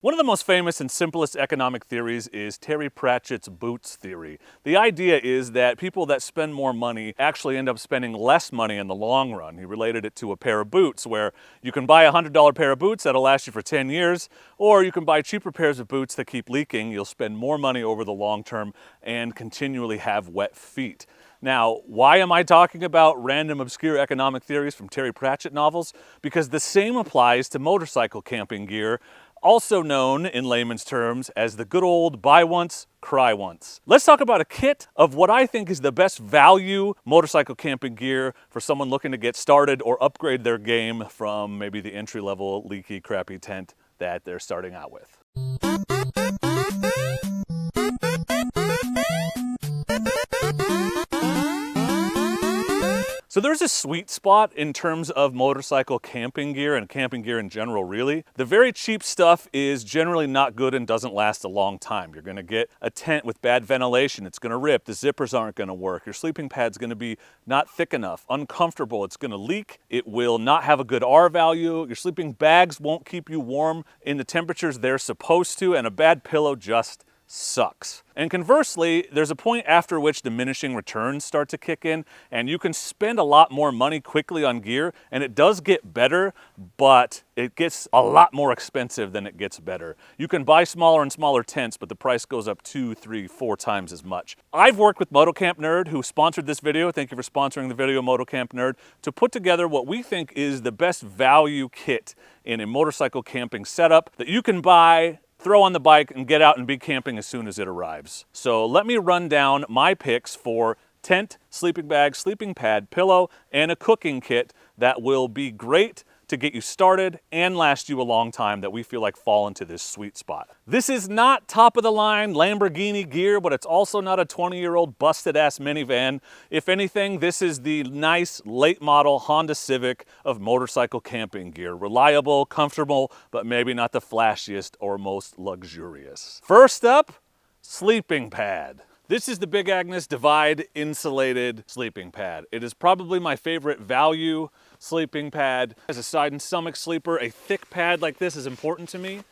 One of the most famous and simplest economic theories is Terry Pratchett's boots theory. The idea is that people that spend more money actually end up spending less money in the long run. He related it to a pair of boots where you can buy a $100 pair of boots that'll last you for 10 years, or you can buy cheaper pairs of boots that keep leaking. You'll spend more money over the long term and continually have wet feet. Now, why am I talking about random obscure economic theories from Terry Pratchett novels? Because the same applies to motorcycle camping gear, also known in layman's terms as the good old buy once, cry once. Let's talk about a kit of what I think is the best value motorcycle camping gear for someone looking to get started or upgrade their game from maybe the entry-level leaky, crappy tent that they're starting out with. So there's a sweet spot in terms of motorcycle camping gear and camping gear in general, really. The very cheap stuff is generally not good and doesn't last a long time. You're gonna get a tent with bad ventilation, it's gonna rip, the zippers aren't gonna work, your sleeping pad's gonna be not thick enough, uncomfortable, it's gonna leak, it will not have a good R value, your sleeping bags won't keep you warm in the temperatures they're supposed to, and a bad pillow just sucks. And conversely, there's a point after which diminishing returns start to kick in, and you can spend a lot more money quickly on gear, and it does get better, but it gets a lot more expensive than it gets better. You can buy smaller and smaller tents, but the price goes up 2, 3, 4 times as much. I've worked with Motocamp Nerd, who sponsored this video, thank you for sponsoring the video, Motocamp Nerd, to put together what we think is the best value kit in a motorcycle camping setup that you can buy, throw on the bike, and get out and be camping as soon as it arrives. So let me run down my picks for tent, sleeping bag, sleeping pad, pillow, and a cooking kit that will be great to get you started and last you a long time that we feel like fall into this sweet spot. This is not top of the line Lamborghini gear, but it's also not a 20-year-old busted ass minivan. If anything, this is the nice late model Honda Civic of motorcycle camping gear. Reliable, comfortable, but maybe not the flashiest or most luxurious. First up, sleeping pad. This is the Big Agnes Divide insulated sleeping pad. It is probably my favorite value sleeping pad. As a side and stomach sleeper, a thick pad like this is important to me.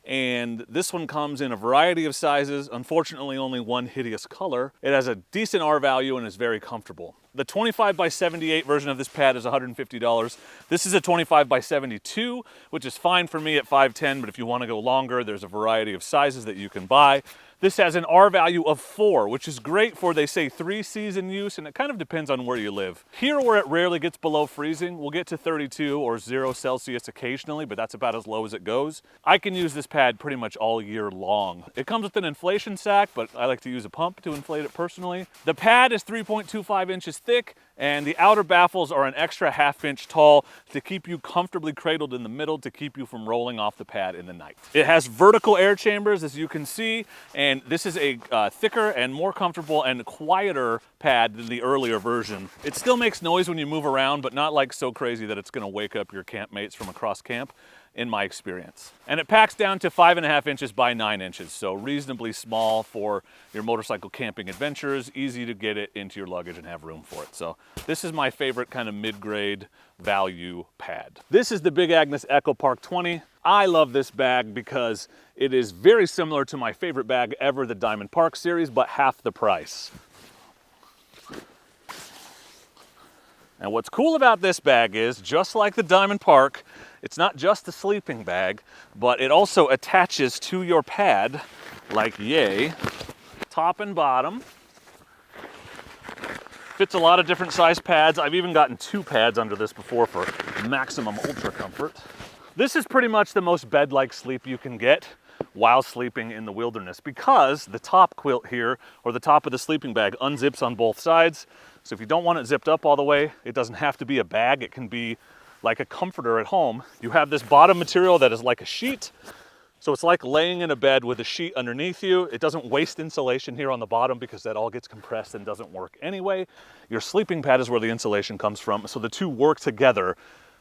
And this one comes in a variety of sizes, unfortunately only one hideous color. It has a decent R value and is very comfortable. The 25 by 78 version of this pad is $150. This is a 25 by 72, which is fine for me at 5'10", but if you want to go longer, there's a variety of sizes that you can buy. This has an R value of 4, which is great for, they say, 3-season use, and it kind of depends on where you live. Here, where it rarely gets below freezing, we'll get to 32 or 0 Celsius occasionally, but that's about as low as it goes. I can use this pad pretty much all year long. It comes with an inflation sack, but I like to use a pump to inflate it personally. The pad is 3.25 inches thick, and the outer baffles are an extra half-inch tall to keep you comfortably cradled in the middle to keep you from rolling off the pad in the night. It has vertical air chambers, as you can see, and this is a thicker and more comfortable and quieter pad than the earlier version. It still makes noise when you move around, but not like so crazy that it's gonna wake up your campmates from across camp, in my experience. And it packs down to 5.5 inches by 9 inches, so reasonably small for your motorcycle camping adventures, easy to get it into your luggage and have room for it. So this is my favorite kind of mid-grade value pad. This is the Big Agnes Echo Park 20. I love this bag because it is very similar to my favorite bag ever, the Diamond Park series, but half the price. And what's cool about this bag is, just like the Diamond Park, it's not just a sleeping bag, but it also attaches to your pad like yay, top and bottom. Fits a lot of different size pads. I've even gotten 2 pads under this before for maximum ultra comfort. This is pretty much the most bed-like sleep you can get while sleeping in the wilderness, because the top quilt here, or the top of the sleeping bag, unzips on both sides. So if you don't want it zipped up all the way, it doesn't have to be a bag. It can be like a comforter at home. You have this bottom material that is like a sheet. So it's like laying in a bed with a sheet underneath you. It doesn't waste insulation here on the bottom because that all gets compressed and doesn't work anyway. Your sleeping pad is where the insulation comes from. So the two work together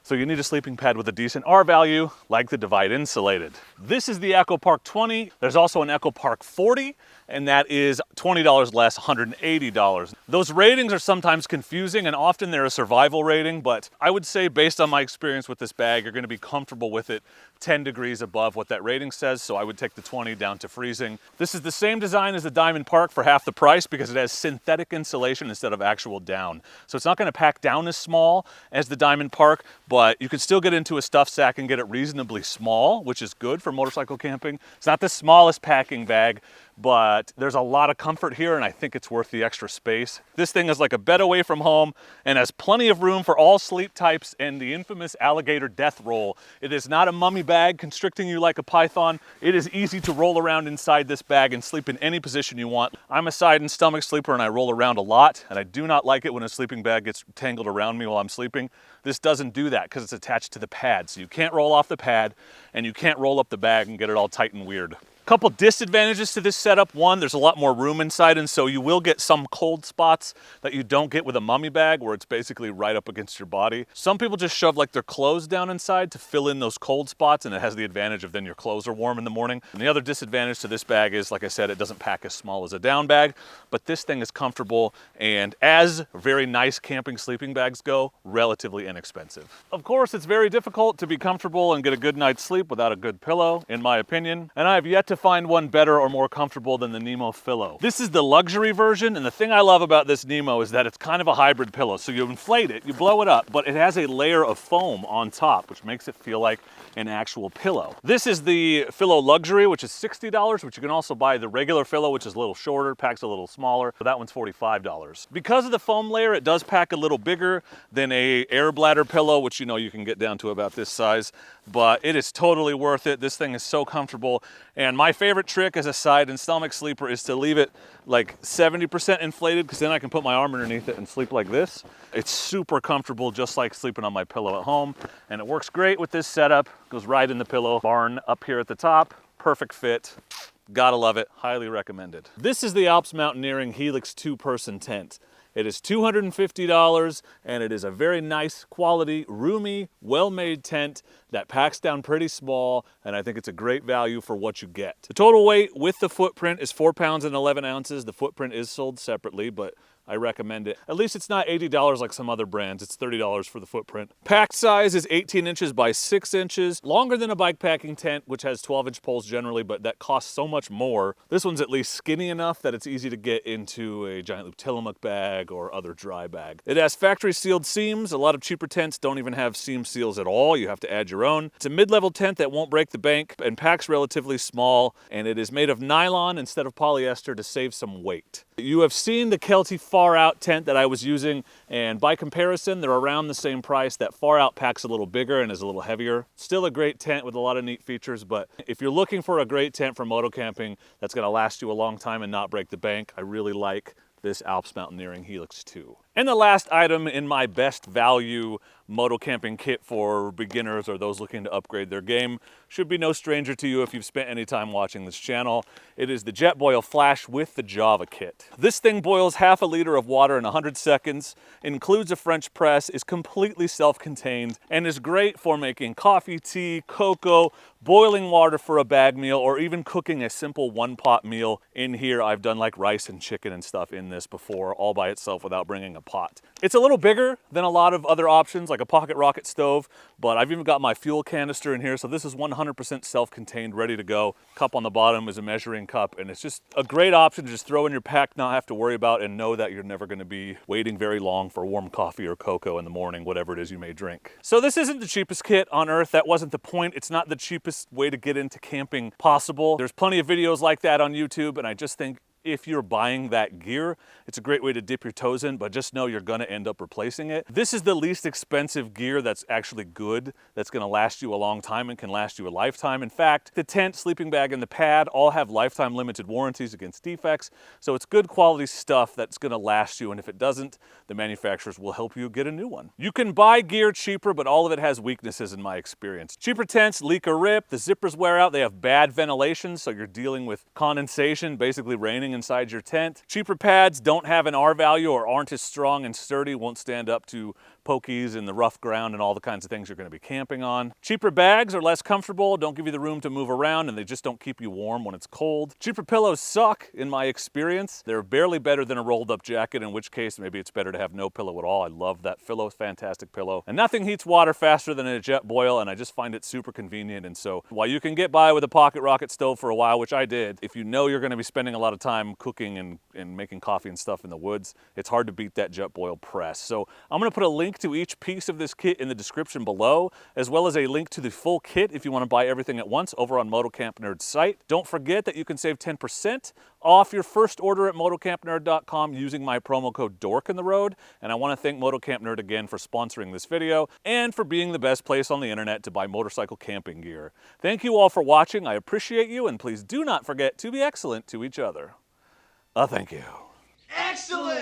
So you need a sleeping pad with a decent R value, like the Divide Insulated. This is the EcoPark 20. There's also an EcoPark 40, and that is $20 less, $180. Those ratings are sometimes confusing, and often they're a survival rating, but I would say based on my experience with this bag, you're gonna be comfortable with it 10 degrees above what that rating says, so I would take the 20 down to freezing. This is the same design as the Diamond Park for half the price because it has synthetic insulation instead of actual down. So it's not gonna pack down as small as the Diamond Park, but you can still get into a stuff sack and get it reasonably small, which is good for motorcycle camping. It's not the smallest packing bag, but there's a lot of comfort here, and I think it's worth the extra space. This thing is like a bed away from home and has plenty of room for all sleep types and the infamous Alligator death roll. It is not a mummy bag constricting you like a python. It is easy to roll around inside this bag and sleep in any position you want. I'm a side and stomach sleeper, and I roll around a lot, and I do not like it when a sleeping bag gets tangled around me while I'm sleeping. This doesn't do that because it's attached to the pad, so you can't roll off the pad and you can't roll up the bag and get it all tight and weird. Couple disadvantages to this setup. One, there's a lot more room inside, and so you will get some cold spots that you don't get with a mummy bag where it's basically right up against your body. Some people just shove like their clothes down inside to fill in those cold spots, and it has the advantage of then your clothes are warm in the morning. And the other disadvantage to this bag is, like I said, it doesn't pack as small as a down bag, but this thing is comfortable and, as very nice camping sleeping bags go, relatively inexpensive. Of course, it's very difficult to be comfortable and get a good night's sleep without a good pillow, in my opinion, and I have yet to find one better or more comfortable than the Nemo Phillow. This is the luxury version, and the thing I love about this Nemo is that it's kind of a hybrid pillow. So you inflate it, you blow it up, but it has a layer of foam on top, which makes it feel like an actual pillow. This is the Phillow Luxury, which is $60, but you can also buy the regular Phillow, which is a little shorter, packs a little smaller, but that one's $45. Because of the foam layer, it does pack a little bigger than a air bladder pillow, which you can get down to about this size, but it is totally worth it. This thing is so comfortable, and my favorite trick as a side and stomach sleeper is to leave it like 70% inflated, because then I can put my arm underneath it and sleep like this. It's super comfortable, just like sleeping on my pillow at home, and it works great with this setup. Goes right in the pillow barn up here at the top. Perfect fit. Gotta love it. Highly recommended. This is the Alps Mountaineering Helix 2-person tent. It is $250, and it is a very nice quality, roomy, well-made tent that packs down pretty small, and I think it's a great value for what you get. The total weight with the footprint is 4 pounds and 11 ounces. The footprint is sold separately, but I recommend it. At least it's not $80 like some other brands. It's $30 for the footprint. Pack size is 18 inches by 6 inches. Longer than a bike packing tent, which has 12-inch poles generally, but that costs so much more. This one's at least skinny enough that it's easy to get into a giant loop Tillamook bag or other dry bag. It has factory sealed seams. A lot of cheaper tents don't even have seam seals at all. You have to add your own. It's a mid-level tent that won't break the bank and packs relatively small, and it is made of nylon instead of polyester to save some weight. You have seen the Kelty Far Out tent that I was using, and by comparison, they're around the same price. That Far Out pack's a little bigger and is a little heavier. Still a great tent with a lot of neat features, but if you're looking for a great tent for moto camping that's gonna last you a long time and not break the bank, I really like this Alps Mountaineering Helix 2. And the last item in my best value moto camping kit for beginners or those looking to upgrade their game should be no stranger to you if you've spent any time watching this channel. It is the Jetboil Flash with the Java kit. This thing boils half a liter of water in 100 seconds, includes a French press, is completely self-contained, and is great for making coffee, tea, cocoa, boiling water for a bag meal, or even cooking a simple one-pot meal. In here, I've done like rice and chicken and stuff in this before, all by itself without bringing a pot. It's a little bigger than a lot of other options, like a pocket rocket stove, but I've even got my fuel canister in here, so this is 100% self-contained, ready to go. Cup on the bottom is a measuring cup, and it's just a great option to just throw in your pack, not have to worry about, and know that you're never going to be waiting very long for warm coffee or cocoa in the morning, whatever it is you may drink. So this isn't the cheapest kit on earth. That wasn't the point. It's not the cheapest way to get into camping possible. There's plenty of videos like that on YouTube, and I just think if you're buying that gear, it's a great way to dip your toes in, but just know you're gonna end up replacing it. This is the least expensive gear that's actually good, that's gonna last you a long time and can last you a lifetime. In fact, the tent, sleeping bag, and the pad all have lifetime limited warranties against defects, so it's good quality stuff that's gonna last you, and if it doesn't, the manufacturers will help you get a new one. You can buy gear cheaper, but all of it has weaknesses in my experience. Cheaper tents leak or rip, the zippers wear out, they have bad ventilation, so you're dealing with condensation, basically raining inside your tent. Cheaper pads don't have an R value or aren't as strong and sturdy, won't stand up to pokies in the rough ground and all the kinds of things you're going to be camping on. Cheaper bags are less comfortable, don't give you the room to move around, and they just don't keep you warm when it's cold. Cheaper pillows suck, in my experience. They're barely better than a rolled up jacket, in which case maybe it's better to have no pillow at all. I love that Phillow, fantastic pillow. And nothing heats water faster than a Jetboil, and I just find it super convenient. And so while you can get by with a pocket rocket stove for a while, which I did, if you know you're going to be spending a lot of time cooking and making coffee and stuff in the woods, it's hard to beat that Jetboil press. So I'm going to put a link to each piece of this kit in the description below, as well as a link to the full kit if you want to buy everything at once over on Motocamp Nerd's site. Don't forget that you can save 10% off your first order at motocampnerd.com using my promo code Dork in the road. And I want to thank Motocamp Nerd again for sponsoring this video and for being the best place on the internet to buy motorcycle camping gear. Thank you all for watching. I appreciate you, and please do not forget to be excellent to each other. Thank you. Excellent!